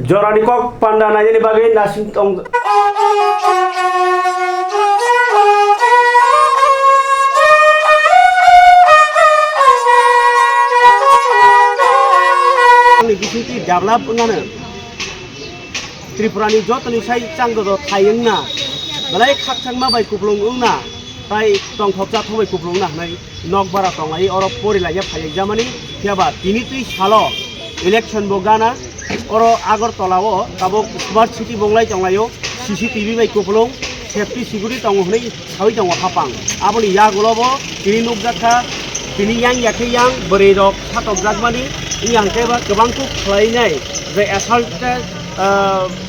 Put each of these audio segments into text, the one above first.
Jorani kok pandangannya di bagian nasi tong. Ini bisiti develop ngana. Tripurani jot ni sai cang do thayeng na. Balai khak chang ma bai kuplung na. Tai tong thopja thobai kuplung na nai nok bara tong ai oro pori la ya phayek jamani kiaba tini tui salo election bogana oro Agartala tabok smart city bonglai tonglayo CCTV bai kuplung safety security tong hnei thai tong hapang aboni ya golobo tini nukjakha tini yang beri rok satok jakmani yang keba gobangku khlainai je assault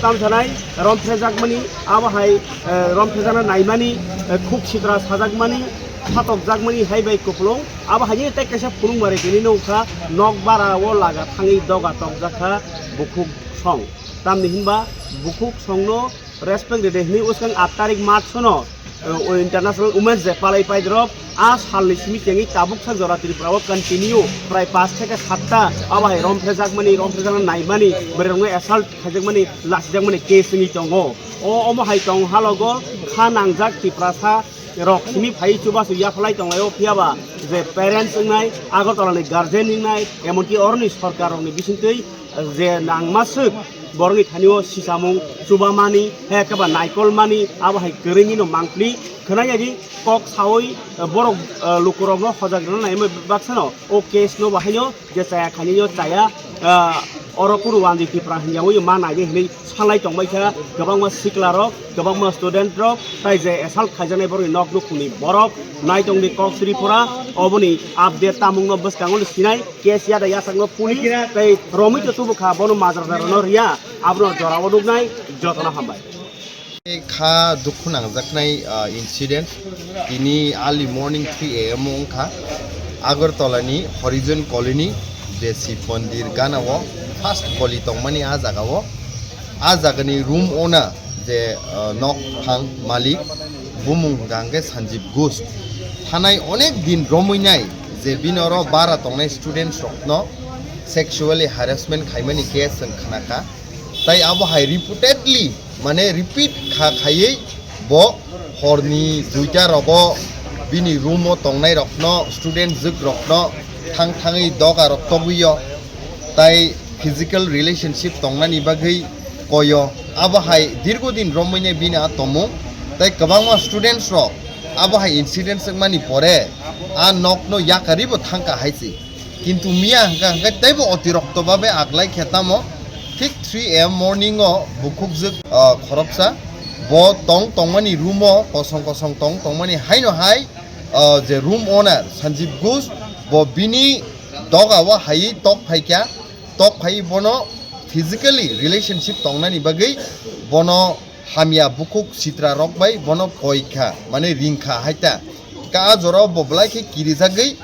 tam sanai romphrejakmani abahai romphrejakna naimani khuk sidra sajakmani satok jakmani haibai kuplung abahai tai kaisa pulung mare tini nokha nok bara o laga thangi doga tok jakha bukuk song tamni hinba bukuk songno respect de dehni uskang 8 tarik March no international women's day palai paidrop a salni simi tengi tabuk sa jora Tripura continue prai 5 থেকে 7টা abahai romphrejakmani naimani berongwe assault khajakmani lasjakmani case ni tongo o omahai tong halogo khanangjak Tripura rok simi phai chuba su ya phalai tonglayo phiaba je parents ngai Agartala ni guardian ngai emonki orni sarkar ni bisintei je nangmasuk borni thanio sisamung chubamani hekaba naikolmani abahai köringi no mangpli khnayaji kok saoi borok lukurogno hojagno naime baksano o case no bahaino je chaya khanio chaya orokuru wandi Tripura hinjawi mana ge hini salai tongbai kha gobangma siklarok gobangma student rok tai je assault khajane borni nok nukuni borok nai tongni kok Tripura oboni update tamungno boskango sinai case ya da yasangno puli tai romi to tubukha bono mazardarno ria abro jorawo dugnai jotona hambai kha dukhu nangjaknai incident ini early morning 3 am kha Agartala ni Horizon Colony Desi Pondir Ganao first goli tongmani a jagao a jagani room owner je nok phang malik bumung gange Sanjeev Ghosh thanai onek din romuinai je binoro bara tongnai students rokno sexually harassment khaimani case khanaka tai abo hai repeatedly mane repeat khayei bo horni duita rogo bini room o tongnai rokno student juk rokno thangi doga rok tobuyo tai physical relationship tongnani bagai koyo abahai dirgodin romoine bina tomo tai kabangma students rok abahai incidents mani pore a nokno yakaribo thangka haisi kintu mia hangka taibo otirokto babe aglai khetamo ঠিক 3 am morning o bukuk juk khoroksa bo tongmani room o kosong tongmani haino hai je room owner Sanjeev Ghosh bo bini doga wa hai tok phai bono physically relationship tongnani bagai bono hamia bukuk sitra rokbai bono poikha mane ringkha haita ka joro boblai ke kirijagai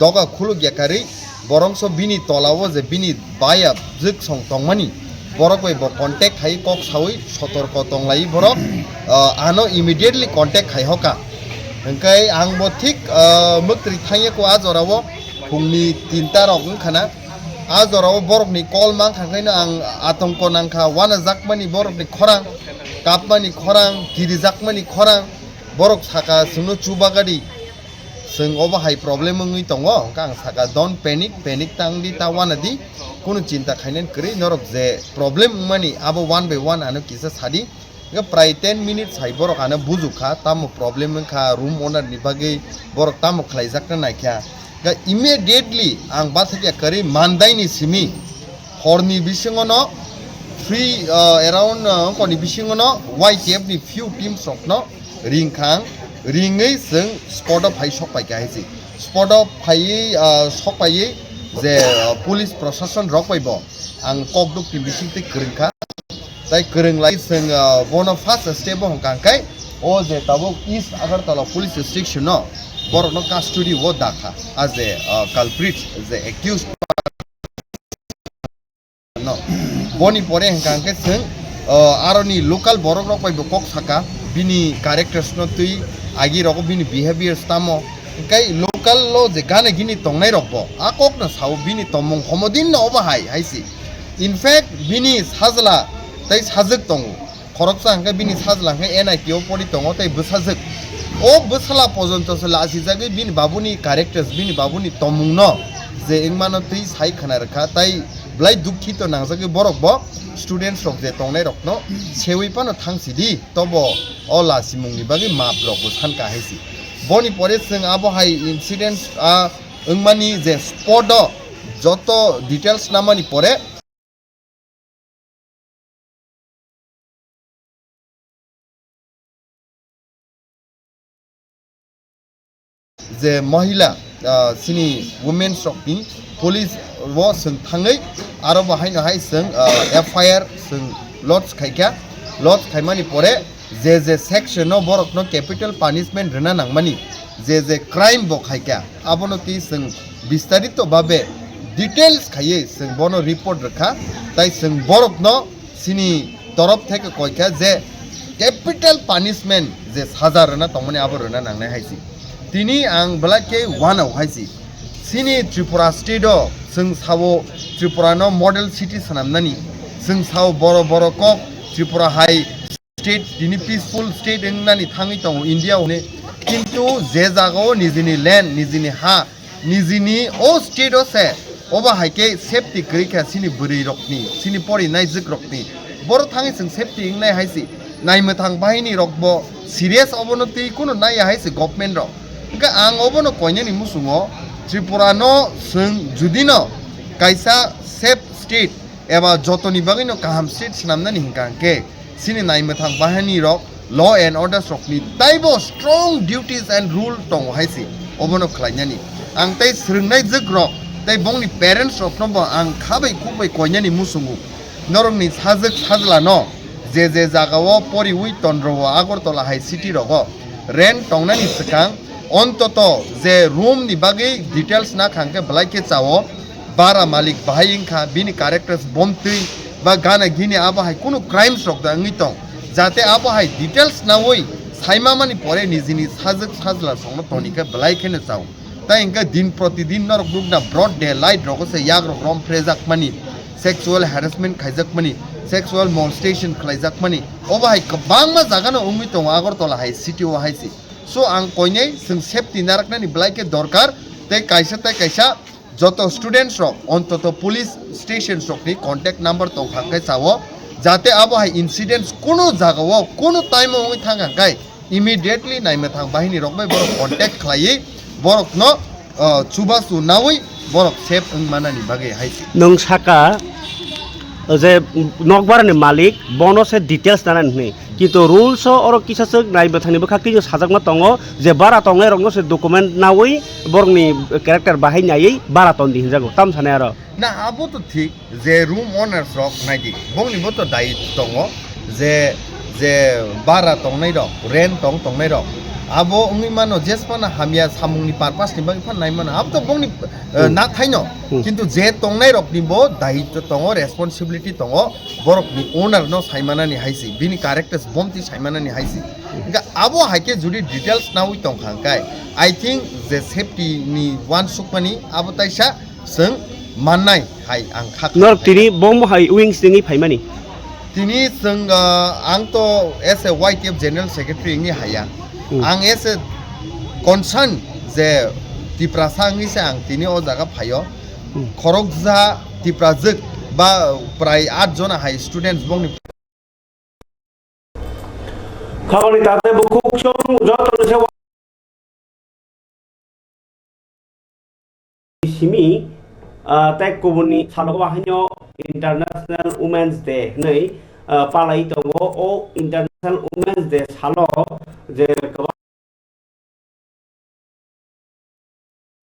doga khuluk yakari borongso bini tolawo je bini baya juk song tongmani borok bai bo contact hai kok sawi sotorko tonglai borok ano immediately contact hai hoka hengkai ang bo thik muktri thaiye ko ajorawo phungni 3ta rok khana ajorawo borok ni call mang khangkaina ang atongko nangkha wana jakmani borok ni khorang kapmani khorang kiri jakmani khorang borok saka sungno chubagadi sung oba hai problem ngui tongo kang saka don't panic tangdi tawana di kono cinta khainen kri norok je problem mani abo one by one ano kisa sadi ga prai 10 minutes hai borok ana bujukha tamo problem kha room owner ni bagai borok tamo khlaijakna naikha ga immediately ang bathake kari mandai ni simi horni bisingono free around koni bisingono YTF ni few teams rokno ringkhang ringei sung spot of hai sok pai kaisi spot of hai sok pai je police proshashan rok pai bo ang kokduk team bising te kringkha tai kring lai sung bono first step ho kangkai o je tabuk East Agartala police station no borok no custody wo dakha as a culprit the accused no boni pore hangkangke sung aroni local borok rok pai bo kok saka bini characters no tui agi rok bini behaviors tamo kai local lo je gane gini tongnai rok bo akok na sau bini tomong homodin no obahai haisi in fact बिनि साजला ताई साजक दङ खरकसा हांखा बिनि साजला हांखा NIT आव परि दङ ताई बोसाजक ओ बोसला पर्यन्त लासि जागै बिनि बाबुनि कैरेक्टार्स बिनि बाबुनि तमुं न जे इंमानो तै साइ खाना रखा ताई ब्लाइ दुखित नांजागै बरक ब स्टुडेन्ट्स रक जे तंनाय रक न सेवै पानो थांसिदि तब अ लासि मुंनि बागै माप रक सानका हाइसि बनि परे जों आबहाय इन्सिडेन्ट्स इंमानि जे स्पट যত ডিটেলস নামানি পরে যে মহিলা সিনি উমেন্স রকনি পুলিশ ও जों थाङै आरो बाहायनो हाय जों FIR जों लड्स खायखा लड्स खायमानि परे जे सेक्शनाव बरकनो कैपिटल पानिशमेंट होना नांमानि जे क्राइम ब खायखा आबनति जों विस्तारित भाबे डिटेल्स खाये जों बनो रिपोर्ट रखा ताई जों बरकनो सिनि तरफ थेके कयखा जे कैपिटल पानिशमेंट जे साजा रना तमने आबो रना नांनाय हायसि तिनी आं ब्लाके वानाव हायसि सिनि त्रिपुरा स्टेटो जों सावो त्रिपुरानो मॉडल सिटी सनामनानि जों साव बर बर कक त्रिपुरा हाई स्टेट दिनि पीसफुल स्टेट एंनानि थाङै दङ इन्डियावनो किन्तु जे जागाव निजिनि लैंड निजिनि हा निजिनि ओ स्टेटो से ओबा हाइके सेफ्टी गैखा सिनि बोरै रकनि सिनि परिनाय जिक रकनि बर थाङै जों सेफ्टी इंनाय हायसि नायमो थां बाहायनि रकबो सीरियस अबनति कुनो नाय हायसि गभर्नमेंट रक इनका आं अबनो कयनि मुसुङो त्रिपुरानो जों जुदिनो कायसा सेफ स्टेट एबा जतनि बागैनो गाहाम स्टेट सनामनानि हिंकांके सिनि नायमो थां बाहायनि रक ल एंड अर्डार्स रकनि ताइबो स्ट्रं ड्यूटीज एंड रूल दङ हायसि अबनो खलायनानि आं ताइ स्रोंनाय जिक रक ताई बंनि पेरेंट्स रकनोबो आं खाबै खुबै कयनि मुसुङो नरंनि साजक साजला न जे जागाव परि उइ तन्द्रव आगरतला हाई सिटी रग रेंट टंनानि सिकां অন্তত যে রুম নি বাগै ডিটেলস না খাंके ब्लाइके चावो बारा मालिक बाहायिंखा बिनि कैरेक्टार्स बमतै बा गाना गिनि आबाहाय कुनु क्राइम्स रकदा अंगि दं जाते आबाहाय डिटेल्स ना वइ साइमामानि परे निजिनि साजक साजला संनो तनिका ब्लाइकेनो चाव ता इंका दिन प्रतिदिन नर ग्रुपना ब्रॉड डे लाइट रगसे याग रम फ्रेजाक मानि सेक्सुअल हैरेसमेंट खाइजाक मानि सेक्सुअल मोलेस्टेशन खाइजाक मानि ओबाहाय गोबांमा जागानो उंगि दं आगरतला हाय सिटी व हायसि सो आं कयनै जों सेफ्टी नारकनानि ब्लाइके दरकार ते कायसा जत स्टूडेंट्स रक अंतत पुलिस स्टेशन रकनि कन्टेक्ट नम्बर दं खांखाय चावो जाते आबहाय इन्सिडेंट्स कुनु जागाव कुनु टाइम उंगि थांखांखाय इमिडिएटली नायमो थां बाहिनी रकबाय बरक कन्टेक्ट खालायै बरकनो चुबासु नावै बरक सेफ मानानि बागै हायसि नों साका जे नकबारनि मालिक बनो से डिटेल्स नानानै नै किन्तु रुल्स और किसासो नायबो थांनिबो खाखि जो साजाकमा दङ जे बारा तंनाय रंनो से डकुमेन्ट नावै बरगनि कैरेक्टार बाहायनायै बारा तन दिहिन जागो ताम साने आरो ना आबो तो ठीक जे रूम ओनर्स रक नायदि बंनिबो तो दायित्व दङ जे बारा तंनाय रक रेन्ट तंनाय रक आबो उंगि मानो जेसपाना हामिया सामुंनि पारपास नि बागै फाननाय मानो आब तो बंनि ना थाइनो किन्तु जे तंनाय रकनि बो दायित्व दङ रेसपन्सिबिलिटी दङ बरकनि ओनर न साइमानानि हायसि बिनि कैरेक्टार्स बमति साइमानानि हायसि इनका आबो हायके जुदि डिटेल्स नावै दं खांखाय आई थिंक जे सेफ्टी नि वान सुकमानि आबो ताइसा जों माननाय हाय आं खाख नर तिनि बम हाय विंग्स दिनि फाइमानि तिनि जों आं तो as a YTF general secretary इंनि हाया आं एस ए कनसार्न जे तिप्रासांनि से आं तिनि ओ जागा फायो खरकजा तिप्राजक बा प्राय 8 जना हाई स्टूडेंट्स बंनि खावनि ताते बुखु सम जतन से सिमी ताइ गुबुननि सालग बाहायनो इंटरनेशनल वुमेन्स डे नै पालाय दङ ओ इंटरनेशनल वुमेन्स डे साल जे गोबां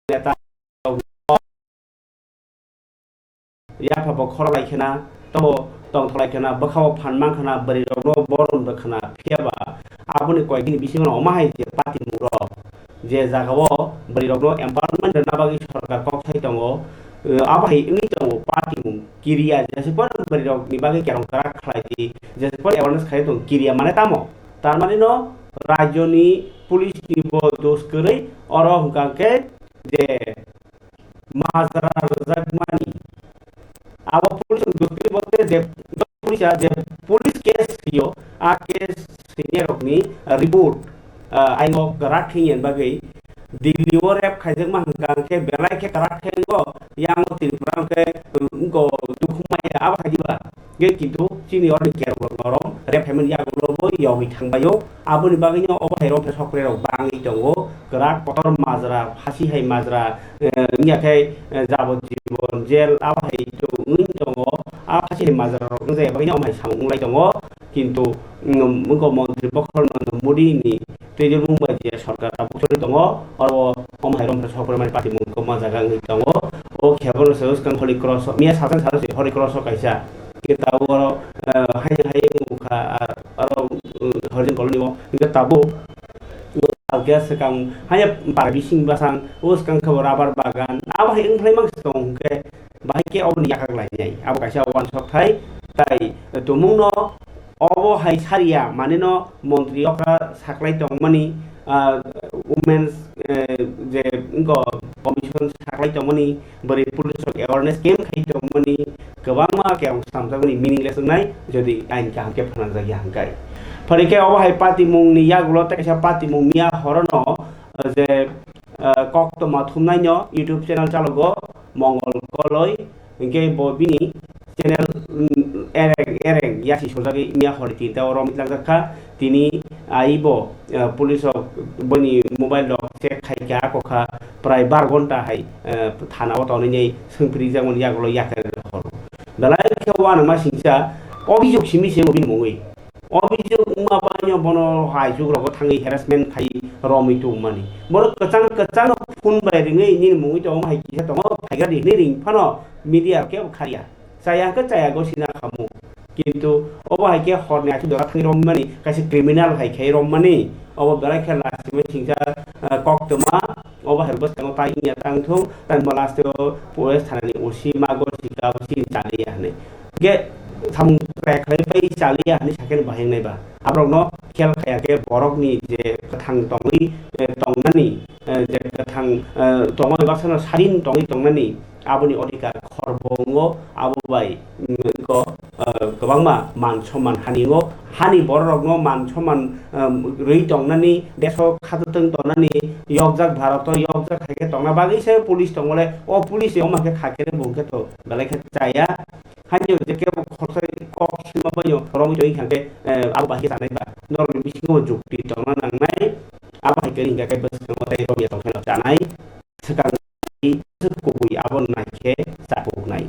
नेता या फाबो खरलायखना तो तंथलायखना बखाव फानमाखना बरि रनो बरन बखना फेबा आबुनि कयगिनि बिसिङाव अमाहाय जे पार्टी मुरो जे जागाव बरि रनो एम्पावरमेन्ट नाबागि सरकार कक्साय दङ आबाहाय इंनि दङ पार्टी मु किरिया जैसे पर बरि रक निबागि केरं करा खलायति जैसे पर अवेयरनेस खाय दङ किरिया माने तामो तार माने न राज्यनि पुलिस निबो दोष करै और हुकाके जे माजरा रजाकमानि अब पुलिस दोष tongisa je police case hiyo a case senior rokni report aingo garak thingen bagai Dili orep kajeng mah ke belai ke karak go yang tin prang ke go dukumai apa kajiba ge gitu sini orang kira orang rep hemen ya go bo yo mi thang bayo abu ni bagainya oba hero pe sokre ro bangi tongo gerak kotor mazra hasi hai mazra nya kai jabo jibon jel apa hai to ngin tongo apa hasi hai mazra ro ngai bagainya omai samung lai tongo কিন্তু মুখ মন্ত্রী বখর মুদি ni tejul mumbai je sarkar abutori tongo aro omhairom sakore mari party mungko majaga ngi tongo o khebor seus kan holy cross mia sasan sarase holy cross kaisa kita aro hai hai mukha aro horizon koloni mo kita tabu alga sekang hanya barbising basang us kan khobor abar bagan aba hai enghlai mang tong ke bahai ke obni yakak lai jai aba kaisa wan sok thai tai tumungno obo hai saria maneno মন্ত্রী okra saklai tongmani women's je ingo commission saklai tongmani bari police awareness game khai tongmani gobangma ke samjagni meaningless nai jodi ain ka hamke phanan jagi hangkai pharike obo hai party mungni yagulo ta kaisa party mungnia horono je koktoma thumnai no youtube channel chalogo mongol koloi inge bobini channel ereng yasi sojagi mia hori tinta oro mitlangka tini aibo police boni mobile dog check khaika kokha prai 12 ঘন্টা hai thana o toni nei sungpri jamon yagulo yakar hor dalai khewa na ma singsa obijog simi se obin mongoi obijog ma banyo bono hai jug ro thangi harassment khai romi tu mani bor kachang phun bai ringai nin mongoi to hai ki to phaiga di ni ring phano media ke kharia saya ke saya go sina kamu কিন্তু obo hai ke horne atu dara thang rom mani kaise criminal hai khai rom mani obo dara khela sime singsa koktoma obo hai bas tang tai nya tang thung tan molaste police thanani usi mago sika usi chaliya ne ge tham trek khai pai chaliya ne saken baheng nei ba abrok no khel khaya ke borok ni je thang tongi tongnani je thang tongai basana sarin tongi tongnani aboni odikar khorbongo abubai ko gobangma man soman haningo hani borokno man soman rei tongnani deso khatuteng tongnani yogjak bharato yogjak khake tongna bagi se police tongole o police yo make khakere bungke to balai kha chaya hanyo je ke khorsai ko sima bayo romi toi khake abu bahi sanai ba nor bisingo jukti tongna nangnai aba ke ringa ke bas ko tai romi tongkhela janai sekang kubui abon naike sapuk nai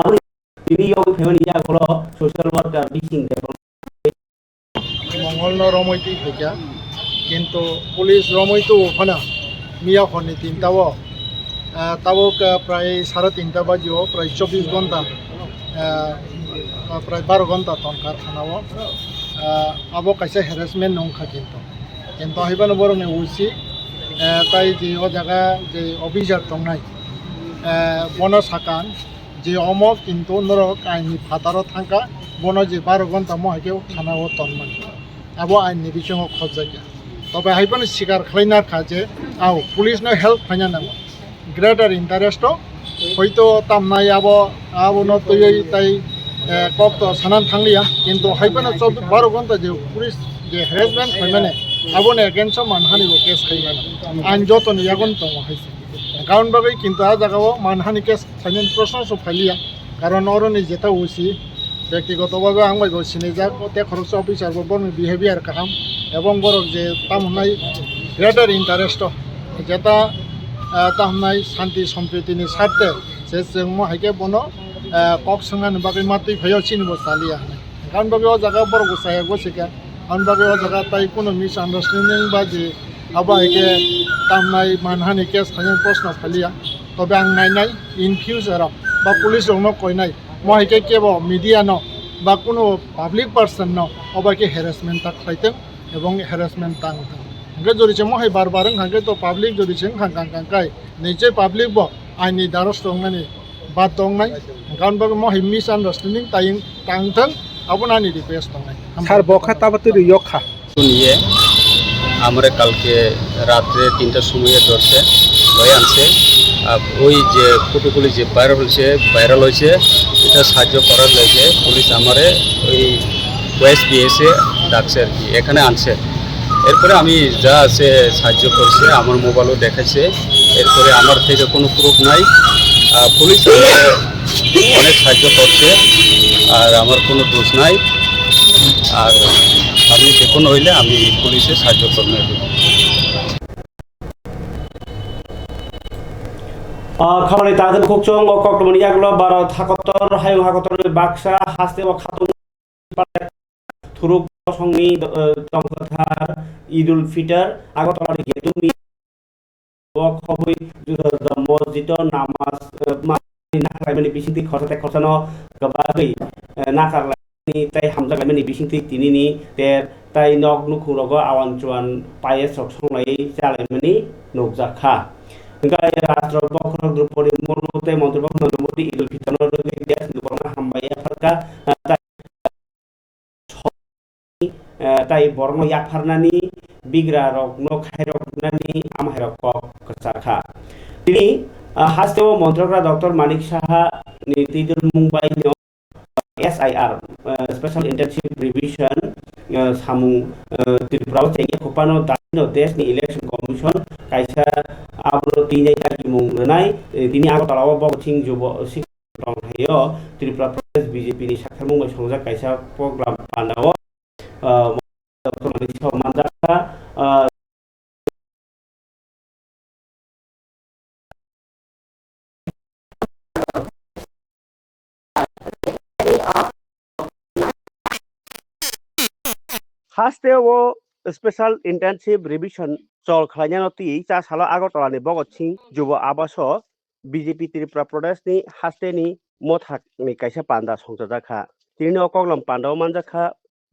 abri ini yo family ya kolo social worker bising de মঙ্গল রমইতি থেকে কিন্তু police রমইতো ওখানে মিয়া খনি তিনটাও তাও প্রায় 3:30 বাজিও প্রায় 24 ঘন্টা প্রায় 12 ঘন্টা তনকার থানাও আবো কাছে হ্যারাসমেন্ট নংখা কিন্তু হইবানো বরনে উসি তাই যে ও জায়গা যে অভিযোগ দংনাই বন সাকান যে অমক কিন্তু নরক আইনি ফাতারও থাকা বন যে 12 ঘন্টা মহাকেও থানাও তনমান আবো আইনি বিষয় খোঁজাইয়া তবে হাইবানো স্বীকার খাইনার কাজে আও পুলিশনো হেল্প খাইনা নাও গ্রেটার ইন্টারেস্ট হয়তো তামনাই আবো ন তৈ তাই কক্ত সানান থাকলিয়া কিন্তু হাইবানো 12 ঘন্টা যে পুলিশ যে harassment খাইমানে abone against manhani go case khaimana ain jotoni yagon tong haise karon bagai kintu a jagao manhani case khainen proshno so phaliya karon oroni jeta usi ব্যক্তিগতভাবে আংবাই go sinijak te khorok officer go bon behavior kaham ebong borok je tamnai greater interest jeta tamnai shanti sampriti ni sarte se jengmo haike bono kok sangan bagai matui phayo chinbo saliya karon bagai o jaga borok go saya go sika আনবাগে ও জায়গা তাই কোনো miss understanding বা যে আবার একে তামনাই মানহানি case খাইন প্রশ্ন ফালিয়া তবে আং নাইনাই ইন ফিউচারাव বা পুলিশ রং কইনাই মই একে কেব মিডিয়া ন বা কোনো পাবলিক পার্সন ন অবাকে হ্যারাসমেন্ট তাক খাইতেন এবং হ্যারাসমেন্ট তাংতেন হাঙ্গে যদি মই বারবার হাঙ্গে তো পাবলিক যদি চেং হাঙ্গাঙ্গাঙ্কাই নিজে পাবলিক ব আইনি দ্বারস্থ দংনানি বাদ দংনাই কারণ বাগে মই মিস আন্ডারস্ট্যান্ডিং তাই তাংতেন আপনানি রিকোয়েস্ট দংনাই স্যার বখা তাবাতুরি ইয়খা নিয়ে আমরা কালকে রাত্রে 3টার সময় ধরছে ভাই আনছে ওই যে ফটোগুলি যে ভাইরাল হয়েছে এটা সাহায্য করার লেগে পুলিশ আমারে ওই ওয়েস্ট বিএসে ডাকছে আর কি, এখানে আনছে। এরপরে আমি যা আছে সাহায্য করছে, আমার মোবাইলও দেখাচ্ছে। এরপরে আমার থেকে কোনো প্রুফ নাই, পুলিশ আমাকে অনেক সাহায্য করছে, আর আমার কোনো দোষ নাই। আর আমি যে কোনো হইলে আমি পুলিশের সাহায্য করবো। খামানি তাদের খুকচং ও কক্টমনি ইয়াগুলো 12 হাকতর হায়ং হাকতর বাক্সা হাসতে ও খাতুন থুরুক সংনি তংথার ঈদুল ফিতর আগতলার গেতুমি খবই মসজিদ নামাজ নাকালাইমানি বিসিংতি খরচাতে খরচানো গবাগै नाकारलायनि ताइ हामजागायमानि बिसिंथि तिनिनि तेर ताइ नक नुखुरगो आवान चुवान पायेस रक संलाय जालायमानि नगजाखा गाय राष्ट्र बखर द्रौपदी मुर्मु ताइ मन्त्री नरेन्द्र मोदी ঈদুল ফিতর देश दुबरना हामबाय आफारका ताइ बरनो याफारनानि बिग्रा रक न खायरकनानि आमहायरक कसाखा तिनि हास्तेव मन्त्रकरा डॉक्टर मानिक साहा नि तिदुल Mumbai SIR Special Intensive Revision samung Tripura cengnya kupano dano desni election commission kaisa abro tinjai kaki mung renai tini aku talawa bok cing jobo sik tong hayo Tripura Pradesh BJP ni sakar mung songjak kaisa program pandawo Dr. Manisha Mandaka हास्टेव special intensive revision चल खालायनायति चा साला आगरतलानि बगतसिं जुब आवास BJP Tripura प्रदेश नि हास्टेनि मथाकनि कायसा पान्दा संजाखा तिनि अकगलम पान्दाव मानजाखा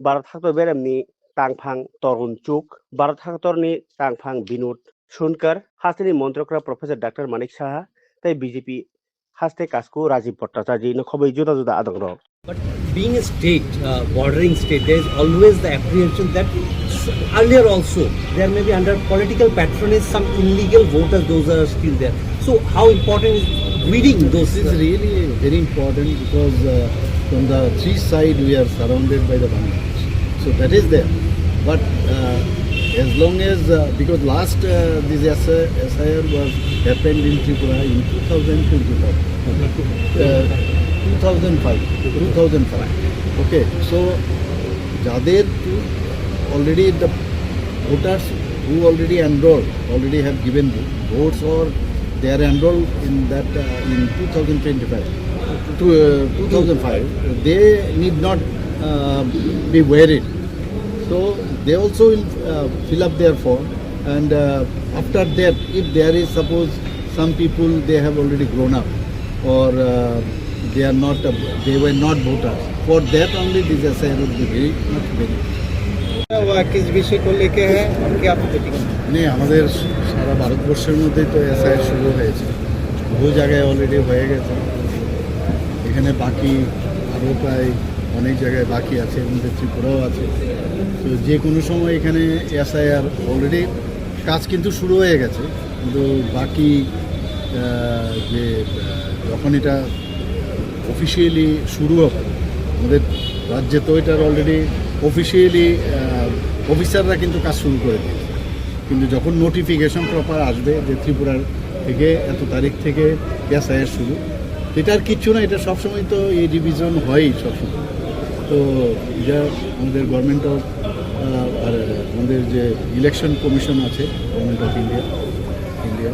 भारत हाक्टर बेरामनि तांफां तरुण चुक भारत हाक्टरनि तांफां विनोद सुनकर हास्टेनि मन्त्रकरा प्रोफेसर डॉक्टर मानिक साहा ताइ बीजेपी हास्टे कास्को राजीव भट्टाचार्य न खबै जुदा जुदा आदंग But being a state, bordering state, there is always the apprehension that earlier also there may be under political patronage some illegal voters, those are still there. So how important is weeding those? This is really very important because from the three sides we are surrounded by the Bangladesh. So that is there. But as long as, because last this SIR was happened in Tripura in 2005. Okay, so Jader already the voters who already enrolled already have given the votes or they are enrolled in that in 2025 to 2005. They need not be worried. So they also will fill up their form, and after that, if there is suppose some people they have already grown up or they are not they were not voters, for that only this SIR would be very much beneficial. किस विषय को लेके है और क्या meeting? नहीं, আমাদের সারা ভারতবর্ষের মধ্যে তো SIR শুরু হয়েছে, বহু জায়গায় অলরেডি হয়ে গেছে, এখানে বাকি আরও প্রায় অনেক জায়গায় বাকি আছে, এর মধ্যে ত্রিপুরাও আছে। তো যে কোনো সময় এখানে SIR অলরেডি কাজ কিন্তু শুরু হয়ে গেছে, কিন্তু বাকি যে যখন এটা অফিসিয়ালি শুরু হবে আমাদের রাজ্যে তো এটার অলরেডি অফিসিয়ালি অফিসাররা কিন্তু কাজ শুরু করে দিয়েছে, কিন্তু যখন নোটিফিকেশন প্রপার আসবে যে ত্রিপুরার থেকে এত তারিখ থেকে SIR শুরু, এটার কিচ্ছু না, এটা সবসময় তো এই রিভিশন হয়ই সবসময়। তো যা আমাদের গভর্নমেন্ট অফ আর আমাদের যে ইলেকশন কমিশন আছে গভর্নমেন্ট অফ ইন্ডিয়া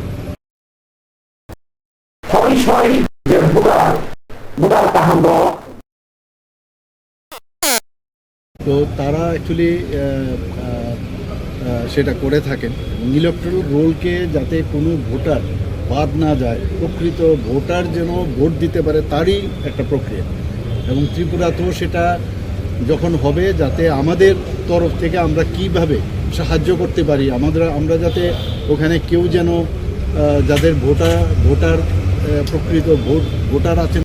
তো তারা অ্যাকচুয়ালি সেটা করে থাকেন। ইলেকট্রাল রোলকে যাতে কোনো ভোটার বাদ না যায়, প্রকৃত ভোটার যেন ভোট দিতে পারে তারই একটা প্রক্রিয়া, এবং ত্রিপুরাতেও সেটা যখন হবে যাতে আমাদের তরফ থেকে আমরা কিভাবে সাহায্য করতে পারি, আমরা যাতে ওখানে কেউ যেন যাদের ভোটার প্রকৃত ভোটার আছেন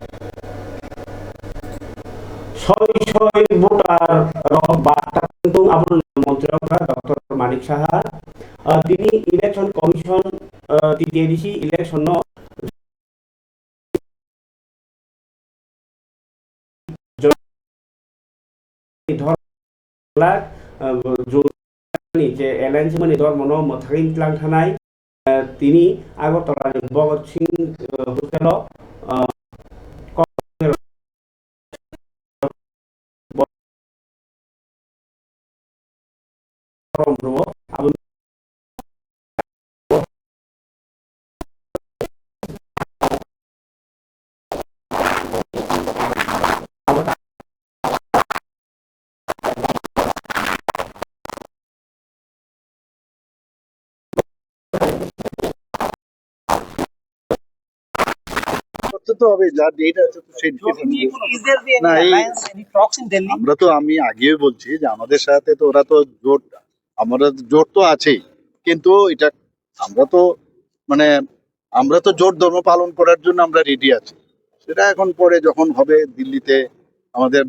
ছয় ভোটার বার্তা কিন্তু আমার মন্ত্রী ডক্টর মানিক সাহা তিনি ইলেকশন কমিশন তৃতীয় ADC election no ধরলা যে এলায়েন্স মানে ধর্মন মথাগিন ক্লাং থানায় তিনি আগরতলার ভগৎ সিং হোটেল করতে তো হবে, যা ডেট আছে তো সেই না, আমরা তো আমি আগেও বলছি যে আমাদের সাথে তো ওরা তো জোট, আমরা জোট তো আছেই, কিন্তু এটা আমরা তো মানে আমরা তো জোট ধর্ম পালন করার জন্য আমরা রেডি আছি। সেটা এখন পরে যখন হবে দিল্লিতে আমাদের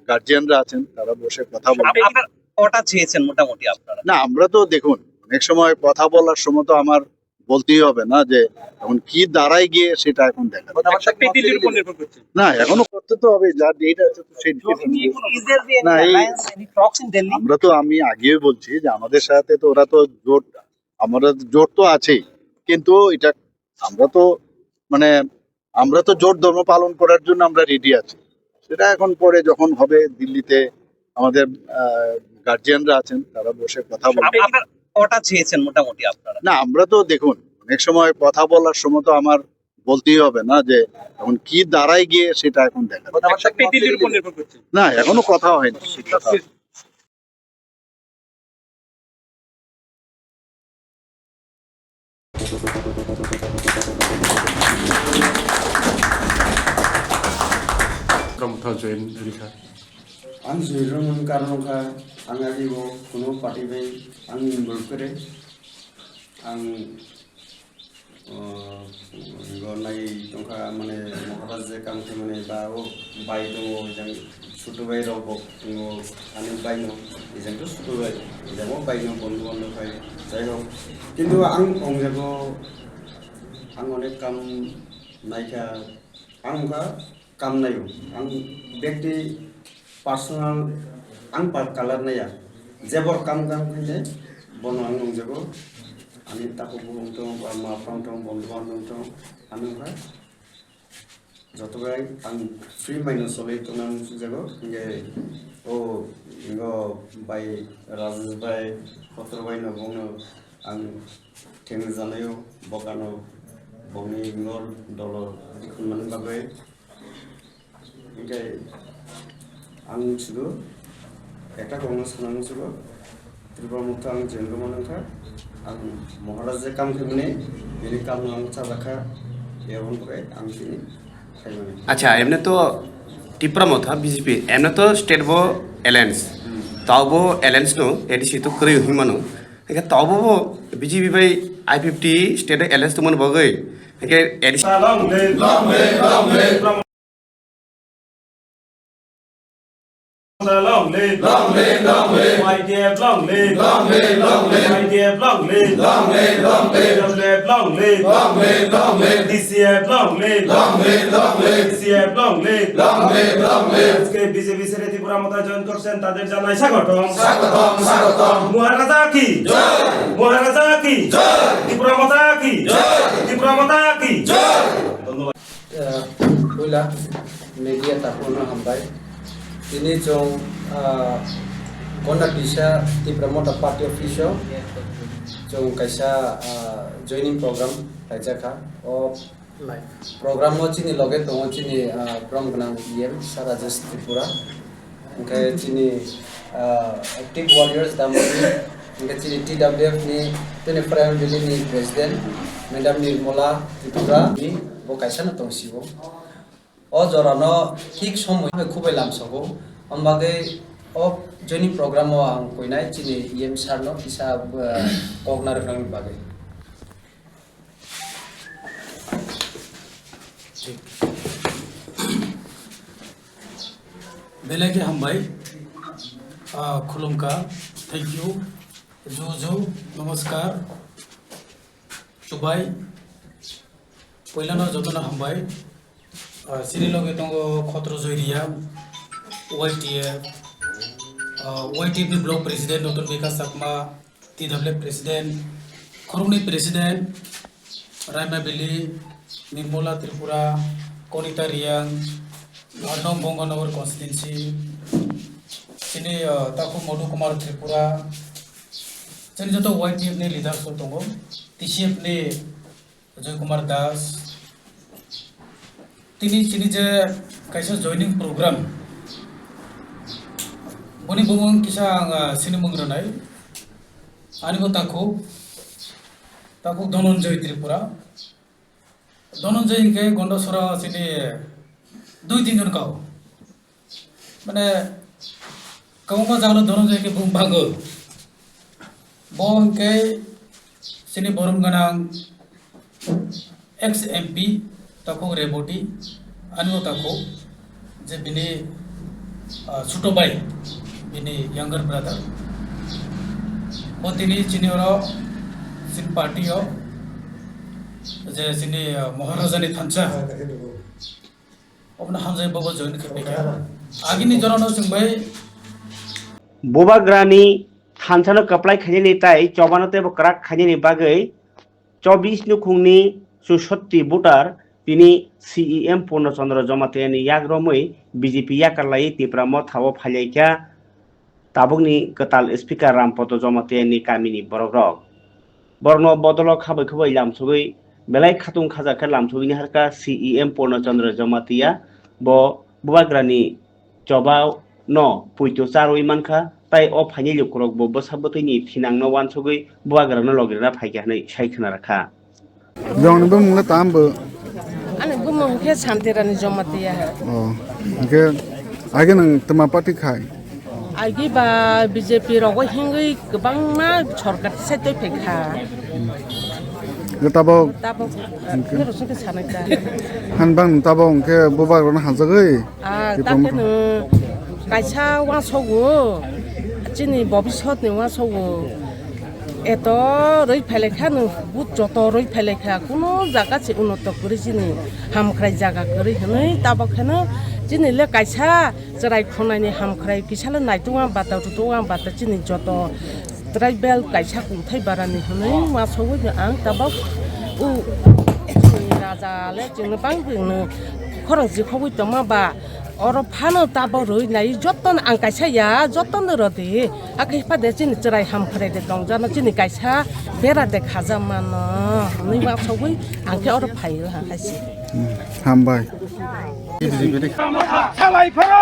গার্জিয়ানরা আছেন, তারা বসে কথা বলবে। কটা চেয়েছেন মোটামুটি আপনারা? না, আমরা তো দেখুন অনেক সময় কথা বলার সময় তো আমার বলতেই হবে না যে এখন কি দাঁড়ায় গিয়ে সেটা এখন দেখা না, এখনো করতে তো হবে, যা ডেট আছে তো সেই না। আমরা তো আমি আগেও বলছি যে আমাদের সাথে তো ওরা তো জোট, আমরা জোট তো আছেই, কিন্তু এটা আমরা তো মানে আমরা তো জোট ধর্ম পালন করার জন্য আমরা রেডি আছি। সেটা এখন পরে যখন হবে দিল্লিতে আমাদের গার্জিয়ানরা আছেন, তারা বসে কথা বলবে। কটা চেয়েছেন মোটামুটি আপনারা? না, আমরা তো দেখুন অনেক সময় কথা বলার সময় তো আমার বলতেই হবে না যে এখন কি দাঁড়ায় গিয়ে সেটা এখন দেখা না, এখনো কথা হয়নি। आं जुइरमोन कारनखा आं आजिबो कुनो पार्टी बै आं इनभल्व करे आं गनाय तंखा माने महाराज जे कांथे माने बाओ बाय दङ जों सुटु बाय रावबो दङ आनि बायनो इजोंथ सुटु बाय जाबो बायनो बन्धु बान्धव फाय जाय होक किन्तु आं अंजागो आं अनेक काम नायखा आंखा काम नायो आं व्यक्ति पार्सोनल आं पार कालार नाया जेबर काम फैने बन आं नंजोगो आंनि ताको बुंथों बा माफ्रांथों बन्धु बान्धवथों आंनिफ्राय जतबाय आं फ्री माइनो सलितो नां सुजागो इंगे ओ इंगो बाय राजेश बाय पत्र बायनो बुंनो आं थेंग जानायो बगानो बंनि इंगोर दलो दिखुनमान बागै इंगे आं सुदु एकटा गंनो सानांग सुदु त्रिपुरा मुक्ता आं जेंगो मानखा आं महाराज जे काम खेमने बेनि काम आं चालाखा एवं करे आं सिनि खायमाने। अच्छा एमने तो त्रिपुरा मुक्ता बीजेपी एमने तो स्टेट बो एलायंस तावबो एलायंस नो एडीसी तो करै हिमानो एके तावबो बीजेपी बाय I50 स्टेट एलायंस तो मन बगै एके ADC Long live, YDF, long live, YDF, long live, WF, long live, DCF, long live, DCF, long live, আজকে বিজেপি ছেড়ে ত্রিপুরা মাতা জয়েন করছেন তাদের জানাই স্বাগতম। মহারাজা কি জয়, মহারাজা কি জয়, ত্রিপুরা মাতা কি জয়, ত্রিপুরা মাতা কি জয়। ধন্যবাদ। পয়লা মিডিয়া তারপর হামবাই ini jong kondak bisa di promote party official jong kaisa joining program aja o program mo chini loge to chini program ganang yem sara just Tripura ke chini active warriors damoni ke chini TWF ni tene prime village ni president madam Nirmala Tripura ni bo kaisa na tongsibo o jorano ঠিক সময় খুবই লামসগো আমবাগে ও Johnny programme ও আং কইনাই চিনি EM সারনো ইসা কগনার রং বাগে बेलेगे हामबाय खुलुमका thank you जो नमस्कार सुबाय पहिलानो जतन हामबाय सिनि लगे दङ खत्र जयरिया YTF YTF नि ब्लक प्रेसिडेंट नतन विकास साकमा TWF प्रेसिडेंट खरुंनि प्रेसिडेंट रायमा बेली निर्मला त्रिपुरा कनिता रियां नम बंगनगर कन्स्टिट्युएंसी सिनि ताकु मधु कुमार त्रिपुरा जों जत YTF नि लिडार्स दङ TCF नि अजय कुमार दास तिनी सिनि जे कायसा जॉइनिंग प्रोग्राम बनि बुंग किसा आं सिनि मंग्रनाय आनिबो ताकु धनंजय त्रिपुरा धनंजय के गंडसरा सिनि 2-3 जन काव माने कौमा जानो धनंजय के बुं भागो बं के सिनि बरम गनां एक्स MP ताको रेबोटी अनु ताको जे बिनि सुटोबाई बिनि यंगर ब्रदर बोतिनी चिनिरो सिन पार्टी हो जे सिनि महाराजानि थांचा अपना हमजाय बाबा जॉइन खेपेका आगिनि जरानो जोंबाय बोबाग्रानि थानसानो कप्लाय खायनि ताय चौबानते बकराक खायनि बागै 24 नुखुंनि 64 भोटार तिनी CEM पूर्णचंद्र जमातेनि याग्रमै BJP याकारलाई तिप्राम थावो फाल्याइका ताबुकनि कताल स्पीकर रामपत जमातेनि कामिनि बरग्रक बरनो बदल खाबैखबै लामसुगै बेलाय खातुं खाजाखा लामसुगैनि हारका CEM पूर्णचंद्र जमातिया ब बुबाग्रानि चबाव न पुइतो चारoi मानखा ताय अ फाइनि लुक्रक ब बसाबतैनि थिनांनो वानसुगै बुबाग्रानो लगिरना फाइगानै सायखना राखा जंबो मुंला तामबो आने बुमं के शान्तिरानी जमातिया के आगे नों तमा पार्टी खाय आगे बा BJP रगो हिंगै गोबां मा सरकार साइटै फेखा ताबो के रसके सानायता हानबां ताबो के बुबाग्रानो हाजगै ताके नो कायसा वासगो चिनि भविष्यतनि वासगो एत रई फैलेखा नो बुत जत रई फैलेखा कोनो जागा से उन्नत करि जिनि हामख्राय जागा करि हनै ताबखानो जिनि ले कायसा जराय खनायनि हामख्राय किसाले नायतुवा बाता तुवा बाता जिनि जत ट्राइबेल कायसा कुंथाय बारानि हनै वासगो आं ताबा उ राजा ले जोंनो बांनो खरं जिखौबो तमाबा और फानो ताबो रई नाय जतन आं कायसा या जतन रदे आखै फादे जिनि जराय हामख्राय दे दं जानो जिनि कायसा बेरा दे खाजा मान नै वासगो आंखे और फायो हाखासि हामबाय सालायफोरो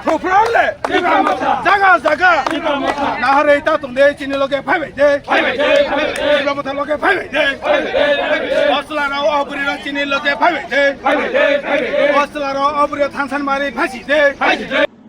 थुफ्रावले जागा नाहरै ता तंदे चिनि लगे फायबाय दे मथा लगे फायबाय दे असलाराव अबरिरा चिनि लगे फायबाय दे असलाराव अबरिरा थानसान मारि फासि दे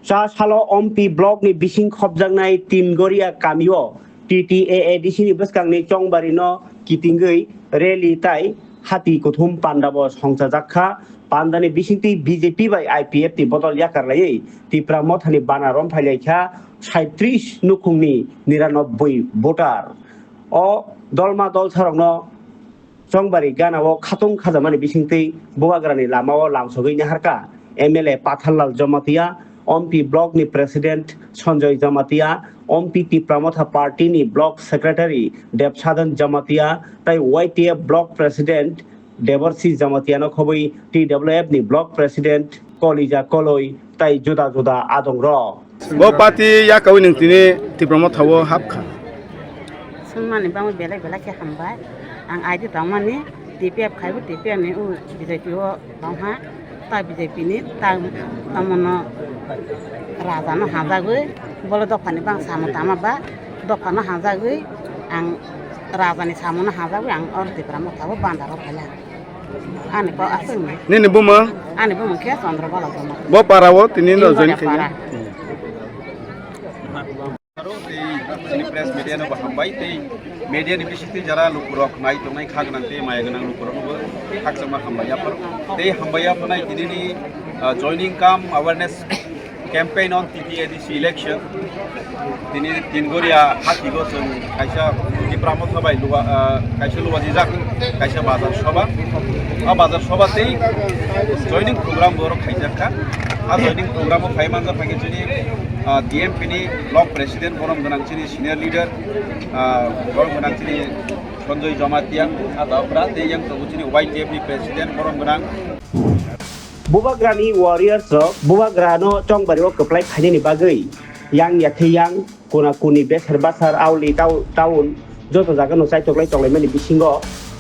सा सालो MP ब्लॉक नि बिसिं खबजांनाय टीम गरिया कामियो TTAADC नि बसकांनि चंबारि न कितिंगै रेली ताय हाती कुथुम पान्डाबो संसा जाखा पान्दानि बिसिंति BJP बाय IPF ति बदल याकारलाई तिप्रा मथानि बानारम फाइलाइखा 37 नुखुंनि 99 भोटार अ दलमा दल सरंनो चंबारि गानाव खातुं खाजामानि बिसिंति बुबाग्रानि लामाव लामसगैनि हारका MLA Pathallal Jamatia MP block नि president Sanjay Jamatia MP Tipra Motha party नि ब्लॉक सेक्रेटरी देवसादन जमातिया ताई YTF ब्लॉक प्रेसिडेंट देवरसी जमातियानो खबै TWF नि ब्लॉक प्रेसिडेंट कलिजा कलय ताई जुदा जुदा आदं र बो पार्टी या कवि नंतिनि तिप्रामथावो हाबखा सुनमानि बांबो बेलाय के हामबाय आं आइदि दामानि TPF खायबो TPF नि उ BJP हो दाहा ता BJP नि तामनो राजानो हाजागै बोलो दफानि बां सामो तामाबा दफानो हाजागै आं राजानि सामोनो हाजागै आं और तिप्रामथावो बान्दारो फाला आने को असं नि बुमा आने बुमा के चन्द्रबाला जमा बो पारावो तिनि न जइन खैया प्रेस मीडिया नो बाहामबाय ते मीडिया नि बिसिति जरा लुकुरक नाय तंनाय खागनांते मायगनां लुकुरकबो हाकसमा हामबायाफोर ते हामबायाफोरनाय दिनैनि जॉइनिंग काम awareness campaign on TPADC election. Dini Tingoria Hakigo जों kaisa Tipramot habai luwa kaisa luwa jijak kaisa bazar soba. A bazar soba tei joining program boro khaijaka. A joining program o phaimanza phagi jini DMP ni block president borom gonang chini senior leader borom gonang chini Sanjoy Jamatia atau berarti yang terwujud YTF ni presiden borom gonang Bubagrani warriors Bubagrano chong bario keplai khani ni bagai yang yakhiyang kuna kuni besar basar auli taun joto jaga no sai toklai mani bisingo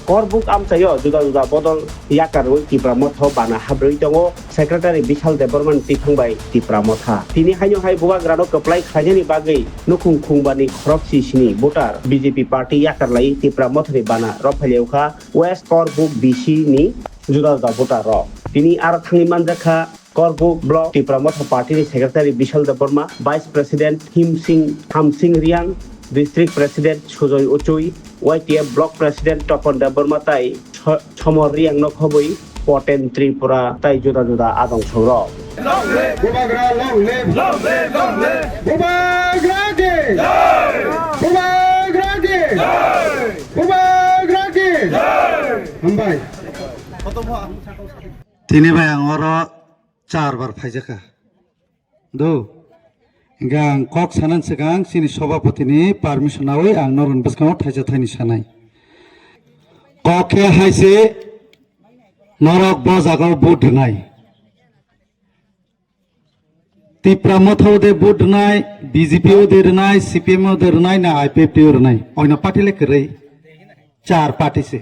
korbuk amsayo juda bodol yakaroi tipramotho bana habroi tongo secretary Bishal Deborman tithangbai tipramotha tini haino hai Bubagrano keplai khani ni bagai nukung khungbani khoroksi sini voter BJP party yakarlai tipramothni bana rofaleuka West Korbuk BC ni juda voter ro tini ar thangi manjaka Korbuk Block Tipramotha Party ni Secretary Bishal Deborma, Vice President Tham Singh Riang, District President Sujoy Uchui, YTF Block President Topon Deborma tai Chomor Riang no khoboi Poten Tripura tai juda adong choro. Bubagra long live Bubagra ke Bubagra ke Hambai Tini bayang oro 4 বার ফাইজাকা দো গাং cock Sanan সিগাং সিনি সভাপতিনি permission নাওই আং নরন বসকাও থাইজা tiny সানাই ককে হাইছে নরক বজাগাও বুট নাই তিপ্রামথ ওদে বুট নাই BJP ওদের নাই CPM ওদের নাই না আইপিএফটি ওর নাই অন্য পার্টি লেখরে 4 পার্টিছে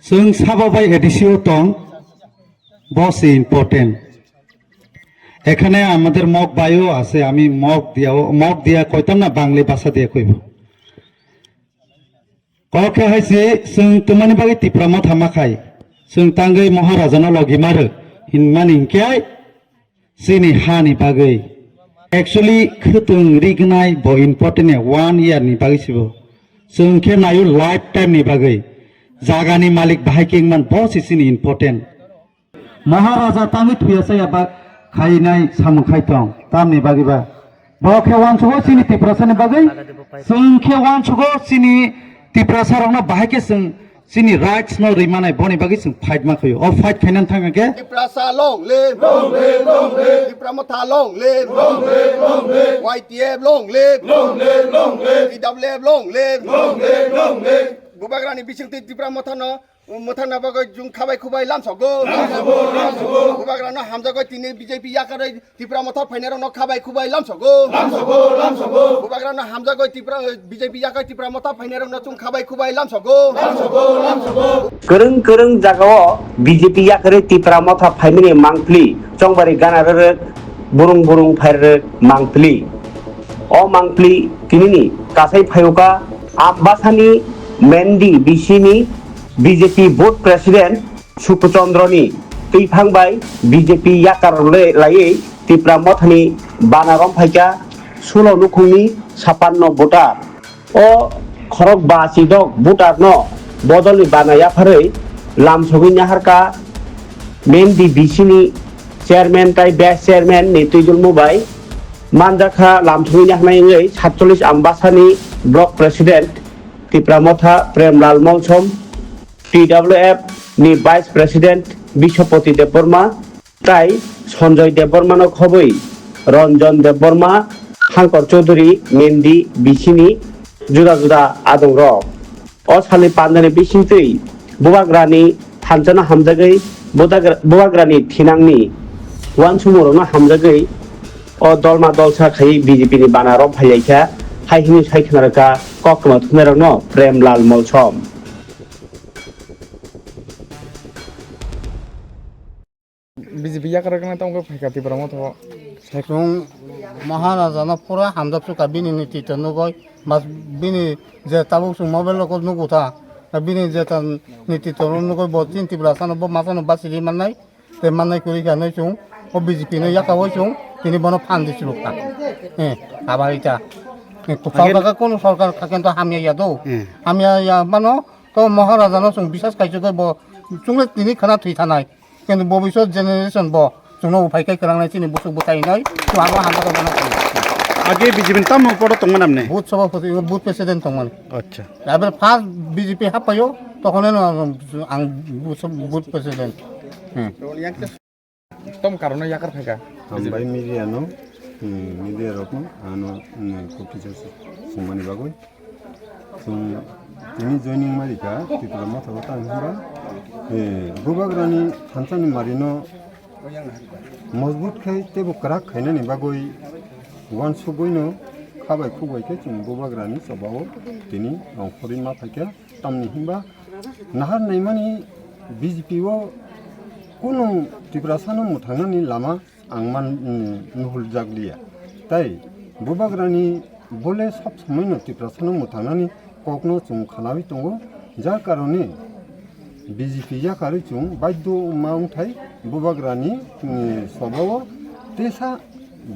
जों साबाबाय एडिसिও टं বস ইম্পর্টেন্ট এখানে আমাদের মক বায়ো আছে আমি মক দিয়া কইতাম না বাংলা ভাষা দিয়ে কইব ককে হাইছে जों তোমানি বাগै তিপ্রামত হামাখাই जों তাঙ্গै মহারাজানো লগি মারো হিনমানি ইনকাই সিনি হানি বাগै एक्चुअली खतुं रिगनाय ब इम्पर्टेन्ट 1 ইয়ার नि बागै सिबो जों के नायु लाइफ टाइम नि बागै जागानि मालिक बाहायकिं मान बस इसिनि इम्पर्टेन्ट महाराजा तांगि थुयासै आबा खाइनाय सामखाय दं तामनि बागैबा बखे वानसुगो सिनि तिप्रासानि बागै जों खे वानसुगो सिनि तिप्रासारावनो बाहायके जों सिनि राइट्स न रिमानाय बनि बागै जों फाइट माखयो अ फाइट खाइनान थांगाके Tiprasa long live Tipramotha long live YTF long live TWF long live Bubagrani bisingti Tipramotha no Mothana bagai jung khabai khubai lamsago Bubagrano hamjago tini BJP yakarai Tipramotha phainero no khabai khubai lamsago Bubagrano hamjago BJP yakai Tipramotha phainero no chung khabai khubai lamsago kereng jagao BJP yakare Tipramotha phaimini mangpli chongbari ganare burung phaire mangpli o mangpli tinini kasai phayuka abbasani Mendi Bishini BJP Board President Sukuchandroni Tipangbai BJP yakar lai Tipramothani Banarom Phaika Sulo Nukuni 56 voter o khorok basi dok voter no bodoli banaya pharei lamsogui naharka Mendi Bishini chairman tai vice chairman ni tuijul mubai manjakha lamsogui nahnai 47 ambasani block president Tipramotha Premlal Molsom TWF ni Vice President Bishopoti Deborma tai Sanjoy Debormano khoboi Ranjan Deborma Hankor Chaudhary Mendi Bishini juda adong ro o sali pandani bisingtui Bubagrani hamjana hamjagai Bubagrani thinangni wansumorono hamjagai o dolma dolsa khai BJP ni banarom phailaika haihini saikhnaraka kokma thunarano Premlal Molsom BJP yakaragna tamko phaika Tipramotha sekrong महाराजाना पूरा हमदब सुका बिनि नीति तनुगय mas bini je tabuk sung mobile lokol nugu ta bini je tan niti torun nugu bo tin tibrasan bo masano basiri manai te manai kuri ka noi sung o BJP no yakawoi sung tini bono phandi silukta abarita to সরকার কোন সরকার কিন্তু হামিয়া ইয়াদো হামিয়া ইয়া মানো তো মহারাজানো song বিশ্বাস কাইছো ব চুংলে তিনি খানা থুই থানাই কিন্তু ভবিষ্যৎ জেনারেশন ব जोंनो उफायखाय खोलांनाय चिनि बुसुक बुथायनाय तो आबो हामजाखौ बाना आगे बीजेपी ताम पड़ो तंगमन हमने बुथ सभापति बुथ प्रेसिडेंट दंमोन अच्छा एबार फार्स्ट बीजेपी हाबफायो तखननो आं बुथ प्रेसिडेंट तम कारण याकर फेगा हामबाय मिडियानो मिडिया रकम आनो कपिजास सुमानि बागै जों दिनै जयनिं मारिका त्रिपुरा माथाव थांबा गोबाग्रानि थानसानि मारिनो मजबुत खाय तेबो क्राक खायनानि बागै वान सुगैनो खाबाय खुबायखे जों गोबाग्रानि सभाव दिनै अंखरि माथायखे तामनि हिंबा नाहार नायमानि बिजेपिओ কোনো त्रिपुरा सानो मुथांनानि लामा आंमान नुहुल जागलिया ताई गोबाग्रानि बोले सब समयनो त्रिपुरा सानो मुथांनानि ककनो जों खानाबि दङ जा कारणे बीजेपी जाकारि जों बाध्य मावथाय गोबाग्रानि सभाव तेसा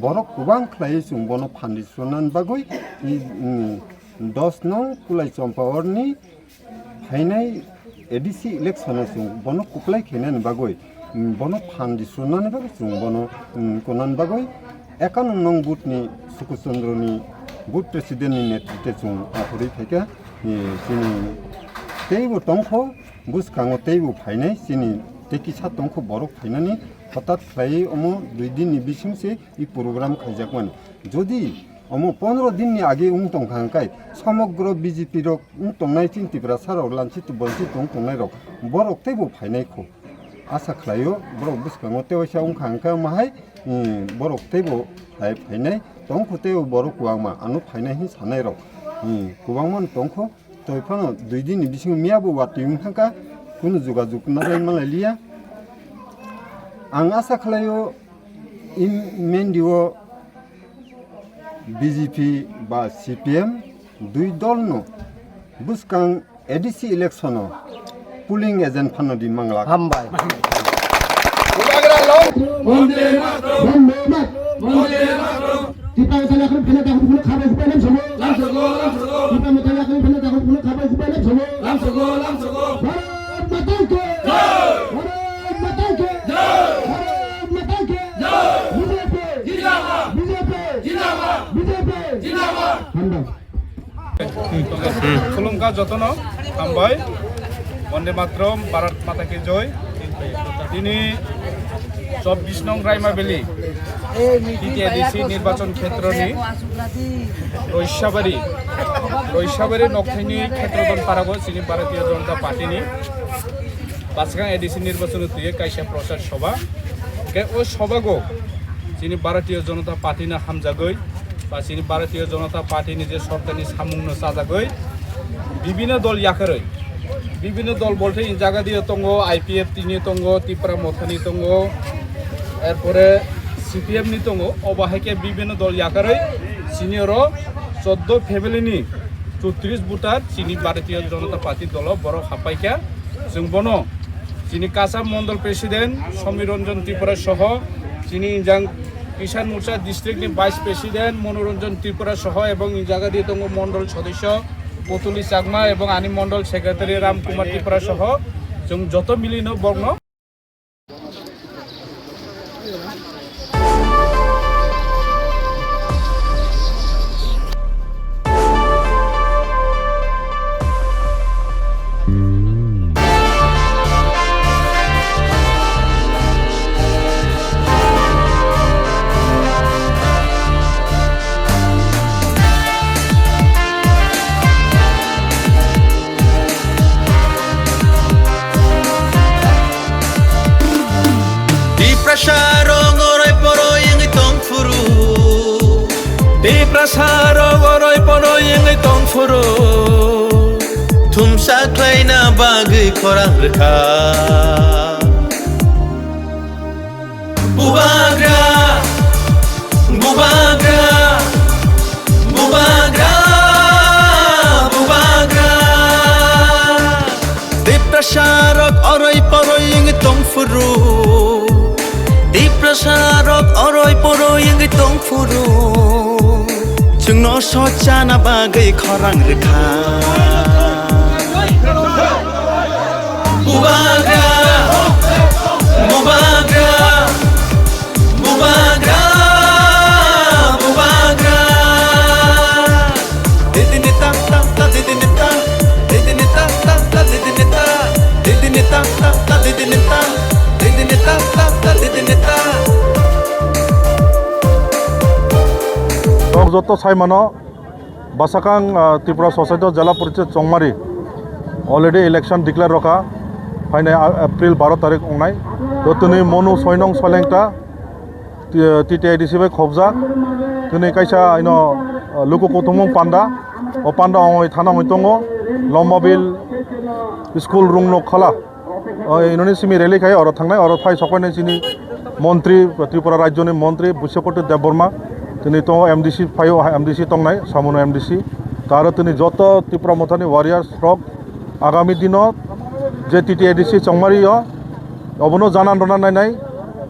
बरक गोबां खालाय जों बनो फान्दिसनान बागै 10 नং कुलाय चम्पावरनि फाइनाय एडिसि इलेक्शन जों बनो कुप्लाय खेनानि बागै बनो फान्दिसनानि बागै जों बनो कोनान बागै 51 नং बुथनि सुकुचन्द्रनि बुथ प्रेसिडेन्टनि नेतृत्वे जों आखरि फैका जोंनि तेइबो टंखौ बुसखाङो तेइबो फाइनाय जोंनि तेकि सा टंखौ बरक फाइनानि हठाৎ खालाय अमो 2 दिननि बिसिमसे इ प्रोग्राम खायजाकमोन जदि अमो 15 दिननि आगे टंखांखाय समग्र बीजेपी रक टंनाय चिन त्रिपुरा साराव लानसि बलसि टंनाय रक बरक तेइबो फाइनायखौ आशा खालायो बरक बुसखाङो तेवसा खांखाय माहाय बरक तेइबो फाइनाय टंखौ तेइबो बरक वामा आनो फाइनाय हि सानाय रक गोबांमोन टंखौ तयफानो 2 दिननि बिसिम मियाबो वाटिं थांका कुनु जुगाजुग नाराय मालायलिया आं आशा खालायो इन मेनदिओ बीजेपी बा सीपीएम 2 दलनो बुसखां एडिसि इलेक्शनो पुलिंग एजेंट फानदि मांगला हामबाय वंदे मातरम वंदे मातरम टिपा मथायाखौ फेले दाखौ फुल खाबाय फुबायनाय समो लामसगो टिपा मथायाखौ फेले दाखौ फुल खाबाय फुबायनाय समो लामसगो भारत माता की जय भारत माता की जय भारत माता की जय बीजेपी जिंदाबाद बीजेपी जिंदाबाद बीजेपी जिंदाबाद खुलुमका जतन हामबाय वंदे मातरम भारत माता की जय दिनै 24 नং रायमाबेली टिटिआइडिसि निर्वाचन क्षेत्रनि रयसाबारि नक्थायनि क्षेत्रदन पारागो जोंनि भारतीय जनता पार्टीनि बासगां एडिसि निर्वाचन तुये कायसा प्रचार सभा के ओ सभागो जोंनि भारतीय जनता पार्टीना हामजागै बा जोंनि भारतीय जनता पार्टीनि जे सरकारनि सामुंनो साजागै विभिन्न दल याखरै विभिन्न दल बोलते इन जागा दिए तंगो आईपीएफ तिनि तंगो त्रिपुरा मथानि तंगो एरपरे सीपीएम नि तंगो अबाहायके विभिन्न दल याकारै सिनियर 14 फैमिलीनि 34 बुटार चिनि भारतीय जनता पार्टी दल बर हापायका जों बनो चिनि कासा मंडल प्रेसिडेंट समीर रंजन त्रिपुरा सह चिनि इंजां किसान मोर्चा डिस्ट्रिक्ट नि वाइस प्रेसिडेंट मनोरंजन त्रिपुरा सह एवं इन जागा दिए तंगो मंडल सदस्य पुतुली चाकमा एवं आनी मंडल सेक्रेटारी राम कुमार त्रिपुरा सह जों जत मिलिनो burn Tumsa klaina bagi korang reka Bubagra Bubagra Bubagra Bubagra Deprasarok oroi poroi yang tong furu Deprasarok oroi poroi yang tong furu Jengno sojana bagi korang reka Bubagra Bubagra didineta ta didineta যত সাইমানো বাসাকাং Tripura society জেলা পরিষদ চংমারি already election declare রখা ফাইনে April 12 তারিখ अंनाय তো তিনি মনু 6 নং সলেংটা টিটিআইডিসি by খবজা তিনি কাইসা ইনো লুকু কুথুমং পান্ডা ও পান্ডা অই থানা হইতঙ্গ লম্বাবিল স্কুল রুং ন খালা ইননি সিমি রেলি খাই আর থাंनाय আর ফাই সকনে চিনি মন্ত্রী ত্রিপুরা রাজ্যনি মন্ত্রী বুশ্যকটি দেববর্মা তিনি তো এমডিসি ফাইও এমডিসি তংनाय সামুনো এমডিসি তার তিনি যত ত্রিপুরা মথানি ওয়ারিয়ার্স রক আগামী দিনত যে টিটিআইডিসি চংমারি অবনো জানান রনা নাই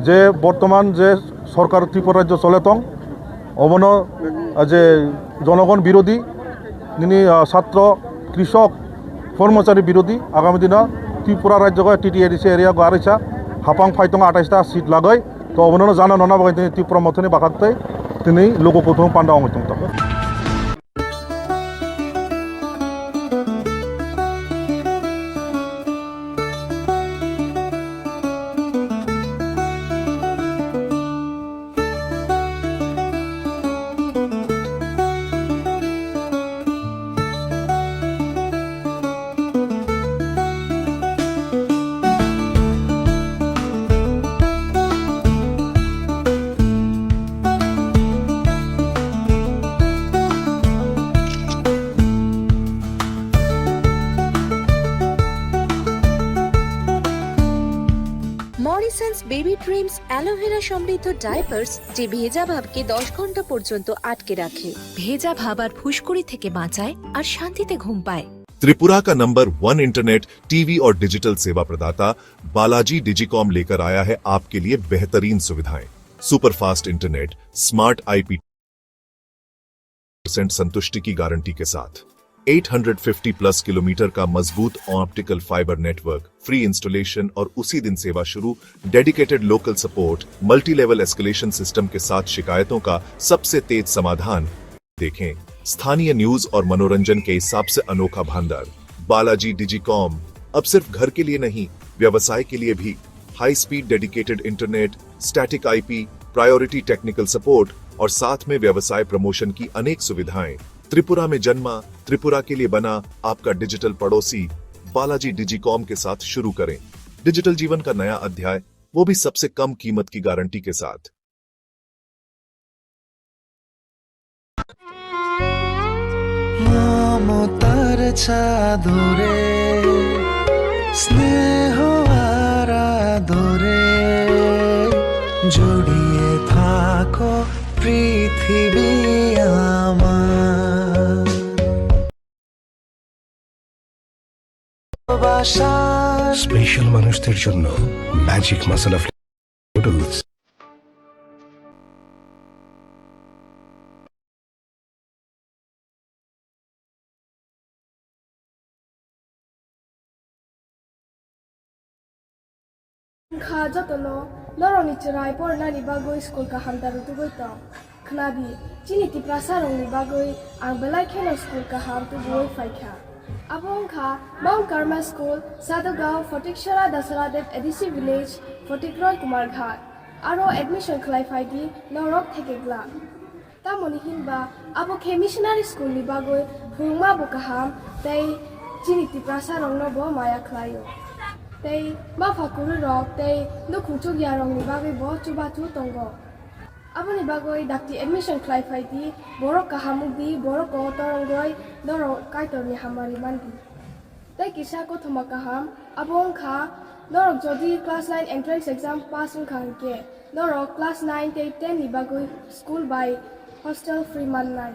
যে বর্তমান যে সরকার ত্রিপুরা রাজ্য চলে তং অবনো যে জনগণ বিরোধী নিনি ছাত্র কৃষক কর্মচারী বিরোধী আগামী দিন ত্রিপুরা রাজ্য টিটিআইডিসি এরিয়া আড়াইছা হাপাং ফাইতং 28টা সিট লাগাই তো অবনো জানা ননা বাকি তিনি ত্রিপুরা মথনি বাকাতে তিনি লোক প্রথম পান্ডা অংতং তাকে মরিসন্স বেবি ড্রিমস অ্যালোভেরা সমৃদ্ধ ডাইপার্স যে ভেজা ভাবকে 10 ঘন্টা পর্যন্ত আটকে রাখে ভেজা ভাব আর ফুসকুড়ি থেকে বাঁচায় আর শান্তিতে ঘুম পায়। त्रिपुरा का नंबर 1 इंटरनेट टीवी और डिजिटल सेवा प्रदाता बालाजी डिजिकॉम लेकर आया है आपके लिए बेहतरीन सुविधाएं, सुपरफास्ट इंटरनेट, स्मार्ट IP संतुष्टि की गारंटी के साथ 850 प्लस किलोमीटर का मजबूत optical fibre network, free installation और उसी दिन सेवा शुरू, dedicated local support, multi level escalation system के साथ शिकायतों का सबसे तेज समाधान। देखें स्थानीय न्यूज और मनोरंजन के हिसाब से अनोखा भंडार। बालाजी डिजिकॉम अब सिर्फ घर के लिए नहीं, व्यवसाय के लिए भी high speed dedicated internet, static IP, priority technical support और साथ में व्यवसाय प्रमोशन की अनेक सुविधाएं। त्रिपुरा में जन्मा, त्रिपुरा के लिए बना आपका डिजिटल पड़ोसी बालाजी डिजिकॉम के साथ शुरू करें डिजिटल जीवन का नया अध्याय, वो भी सबसे कम कीमत की गारंटी के साथ। মমতার চাদরে স্নেহ আর আদরে জড়িয়ে থাকো পৃথিবী আমার স্পেশাল মানুষদের জন্য ম্যাজিক মশলা নুডলস खा जतनो लरनि चिराय परनानि बागै स्कुल का हामदारु दुगै तं खनादि चिनि तिप्रा सारंनि बागै आं बेलाय खेनो स्कुल का हाम दुगै फाइखा abong kha Mount Karma School Sadagaon Fotikshara Dasaradet Edisi Village Fotikroi Kumar Ghat aro admission khlai faidi norok thekegla tamoni hinba abo khe missionary school ni bagoi phungma bo kaham tei chini tipra sarong no bo maya khlaio tei ma phakuru rok tei no khungchu gyarong ni bagoi bo chuba chu tongo aboni bagoi dakti admission khlai faidi borok kahamudi borok ko torongoi doro kaitorni hamari mandi tei kisa ko thoma kaham abong kha norok jodi class 9 entrance exam pass khangke norok class 9 tei 10 ni bagoi school by hostel free man nai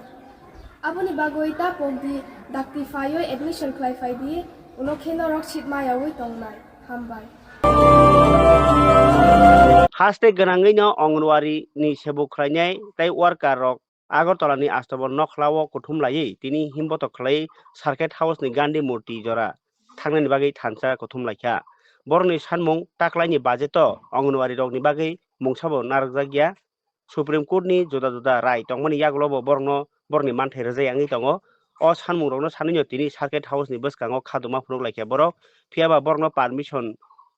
aboni bagoi ta pogdi dakti fayo admission khlai faidi unokhe norok chitma yawi tongnai hambai haste ganangai no ongonwari ni sebu khlainai tai worker rok Agartala ni Astobor nokhlawo kuthum lai tini himboto khlai Circuit House ni Gandhi Murti jora thangnani bagai thansa kuthum laikha borni sanmung taklai ni budgeto ongonwari rok ni bagai mungsabo narjakya Supreme Court ni joda joda rai tongmani yaglobo borni manthai rajai angi tongo o sanmung rokno sanino tini Circuit House ni bwskango khaduma phunuk laikha borok phiaba borno permission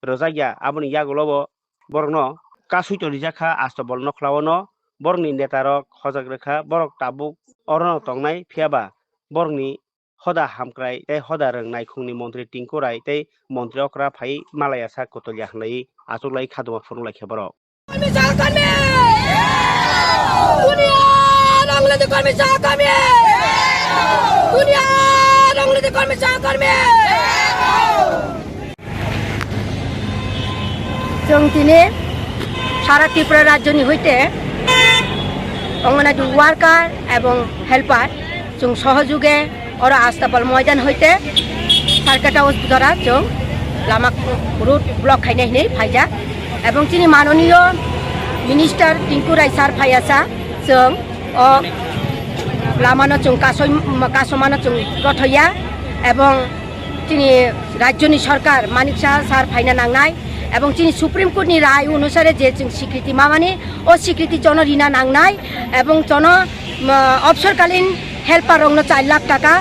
rojagya aboni yagolobo borokno kasui rijaka astobol nokhlawono borokni netarok hojak rekha borok tabuk orono tongnai phiaba borokni hoda hamkrai tei hoda rwngnai khungni mantri Tinku Rai tei mantri okra phai malaya sak kotolya hnai achuklai khadoma phurunglai khe borok जों दिनै सारा Tripura राज्यनि हইতে anganwadi worker এবং helper जों सहযোগে और आस्तापाल मयदान हইতে सारकाटा हस्पिटाला जों Lama root block खायनाय हनै फायजा এবং তিনি माननीय मिनिस्टार टिंकु राय सार फायासा जों लामानो जों कासमानो जों गथया এবং তিনি राज्यनि सरकार मानिक शाह सार फायना नांनाय এবং তিনি সুপ্রিম কোর্টনি রায় অনুসারে যে স্বীকৃতি মামানি ও স্বীকৃতি জন রিনা নাংনাই এবং জন অবসরকালীন হেল্পার রং 4 লাখ টাকা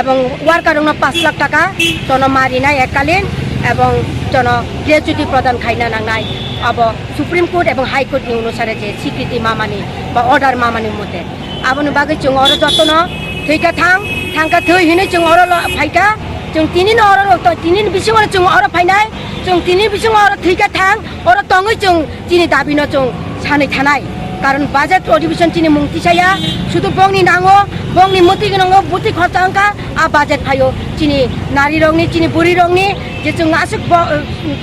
এবং ওয়ার্কার রং 5 লাখ টাকা জন মারিনাই এককালীন এবং জন গ্র্যাচুইটি প্রদান খাইনা নাংনাই अब সুপ্রিম কোর্ট এবং হাইকোর্টনি অনুসারে যে স্বীকৃতি মামানি বা অর্ডার মামানি মতে আবনি বাগै जों अर जतन थैका थांका थै हिनै जों अर फाइका जों तिनिन अर तिनिन बिसिङाव जों अर फाइनाय जों तिनि बिसिङाव अर थैका थां अर तङै जों तिनि दाबिनो जों सानै थानाय कारण बाजेट अधिवेशन तिनि मुंतिसाया शुधु बंगनि नांगो बंगनि मति नांगो बुति खर्चांका आ बाजेट फायो तिनि नारी रंनि तिनि बुरि रंनि जे जों आसुक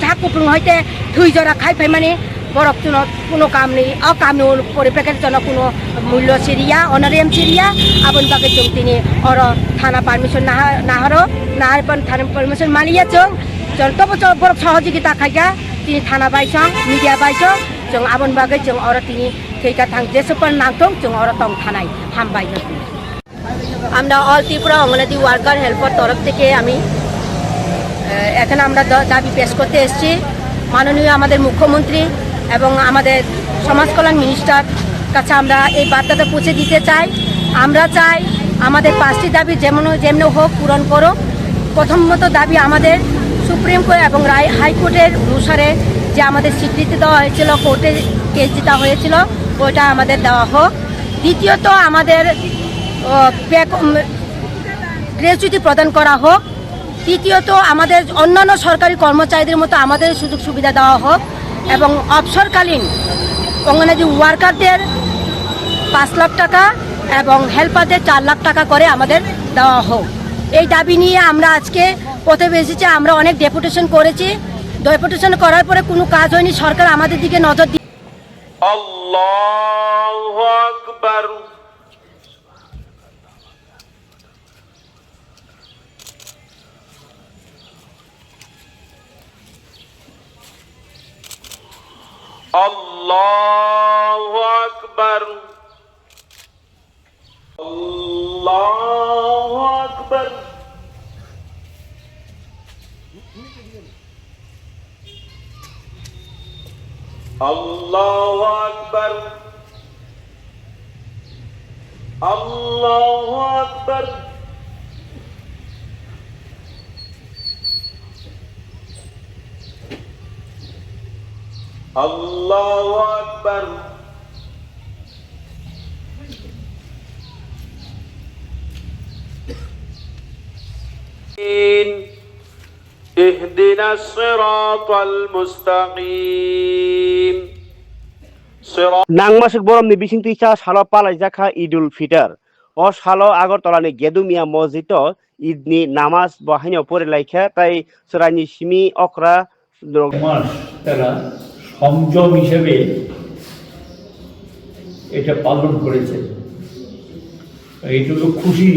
झाकुपुङ हइते थै जरा खाइ फाइमाने बरफ जुन कोनो कामनि अकामनि परिप्रेक्षित जन कोनो मूल्य सिरिया अनरियम सिरिया आबन बागै जों तिनि अर थाना पारमिशन नाहरो नाहरपन थाना पारमिशन मालिया जों तब बरफ सहयोगिता खाइगा तिनि थाना बाइसं मिडिया बाइसं जों आबन बागै जों अर तिनि थैका थां जेसेपन नांथों जों अर तंग थानाय हामबाय जों আমরা all Tripura anganwadi worker helper তরফ থেকে আমি এখানে আমরা দাবি পেশ করতে এসেছি মাননীয় আমাদের মুখ্যমন্ত্রী এবং আমাদের সমাজ কল্যাণ মিনিস্টার কাছে আমরা এই বার্তাটা পৌঁছে দিতে চাই আমরা চাই আমাদের 5টি দাবি যেমন হোক পূরণ করো প্রথমত দাবি আমাদের সুপ্রিম কোর্ট এবং হাইকোর্টের অনুসারে যে আমাদের স্বীকৃতি দেওয়া হয়েছিল কোর্টে কেস দিতে হয়েছিল ওইটা আমাদের দেওয়া হোক দ্বিতীয়ত আমাদের গ্র্যাচুইটি প্রদান করা হোক তৃতীয়ত আমাদের অন্যান্য সরকারি কর্মচারীদের মতো আমাদের সুযোগ সুবিধা দেওয়া হোক এবং অবসরকালীন অঙ্গনাদি ওয়ার্কারদের 5 লাখ টাকা এবং হেল্পারদের 4 লাখ টাকা করে আমাদের দেওয়া হোক এই দাবি নিয়ে আমরা আজকে পথে বেরিয়েছি আমরা অনেক ডেপুটেশন করেছি ডেপুটেশন করার পরে কোনো কাজ হয়নি সরকার আমাদের দিকে নজর দিয়ে আল্লাহু আকবার Allahu Akbar Allahu Akbar Allahu Akbar Allahu Akbar Allahu Akbar اهدنا الصراط المستقيم नांमासिक बरमनि बिसिंतिसा सालो पालाइजाखा ईदुल फितर ओ सालो आगरतलानि गेदुमिया मस्जिद ईदनि नामाज बहायनो परिलाइखा ताई सोरानि सिमी अक्रा তারা সংযম হিসেবে এটা পালন করেছে এইটুকু খুশি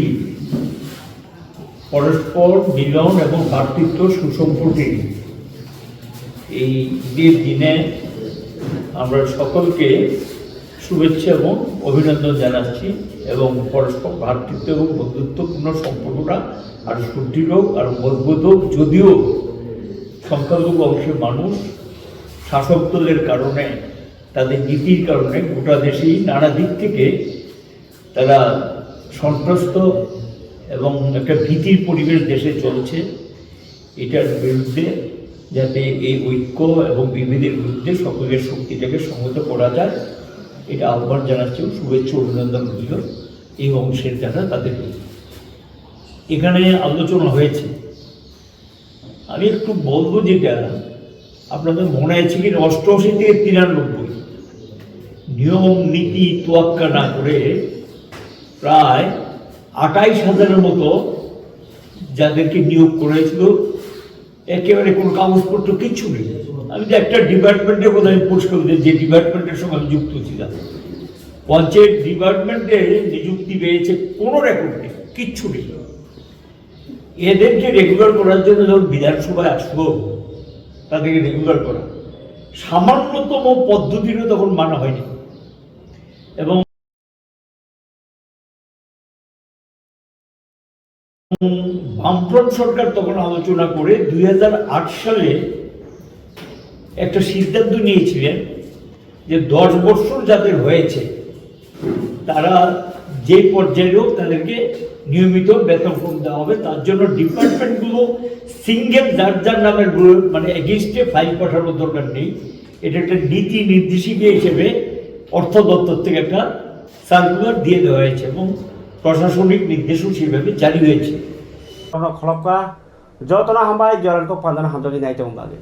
পরস্পর মিলন এবং ভ্রাতৃত্ব সুসম্পর্কে এই ঈদের দিনে আমরা সকলকে শুভেচ্ছা এবং অভিনন্দন জানাচ্ছি এবং পরস্পর ভ্রাতৃত্ব এবং বন্ধুত্বপূর্ণ সম্পর্কটা আর সুদৃঢ় আর মজবুত হোক যদিও সংখ্যালঘু অংশের মানুষ শাসক দলের কারণে তাদের নীতির কারণে গোটা দেশেই নানা দিক থেকে তারা সন্ত্রস্ত এবং একটা ভীতির পরিবেশ দেশে চলছে এটার বিরুদ্ধে যাতে এই ঐক্য এবং বিভেদের বিরুদ্ধে সকলের শক্তিটাকে সংহত করা যায়, এটা আহ্বান জানাচ্ছি, শুভেচ্ছা অভিনন্দন রইল এই অংশের যারা তাদের। এখানে আলোচনা হয়েছে, আমি একটু বলবো যেটা আপনাদের মনে আছে কি 88 থেকে 93 নিয়ম নীতি তোয়াক্কা না করে প্রায় 28,000-এর মতো যাদেরকে নিয়োগ করেছিল, একেবারে কোনো কাগজপত্র কিচ্ছু নেই। আমি যে একটা ডিপার্টমেন্টের কথা আমি পরিষ্কার করি, যে ডিপার্টমেন্টের সঙ্গে আমি যুক্ত ছিলাম, পঞ্চায়েত ডিপার্টমেন্টে নিযুক্তি পেয়েছে, কোনো রেকর্ড নেই, কিচ্ছু নেই। এদেরকে রেগুলার করার জন্য যখন বিধানসভায় আসবো, তাদেরকে রেগুলার করা সামান্যতম পদ্ধতিরও তখন মানা হয়নি। এবং বামফ্রন্ট সরকার তখন আলোচনা করে 2008 সালে একটা সিদ্ধান্ত নিয়েছিলেন যে 10 বছর যাদের হয়েছে তারা যে পর্যায়ে হোক তাদেরকে নিয়মিত বেতন দেওয়া হবে। তার জন্য ডিপার্টমেন্টগুলো সিঙ্গেল যার যার নামের মানে এগেইনস্টে ফাইল পাঠানোর দরকার নেই। এটা একটা নীতি নির্দেশিকা হিসেবে অর্থ দপ্তর থেকে একটা সার্কুলার দিয়ে দেওয়া হয়েছে এবং প্রশাসনিক নির্দেশও সেভাবে জারি হয়েছে। খলপকা যতনা হামবাই জরানকো পান্দানা হামদলি নাইতে বাগে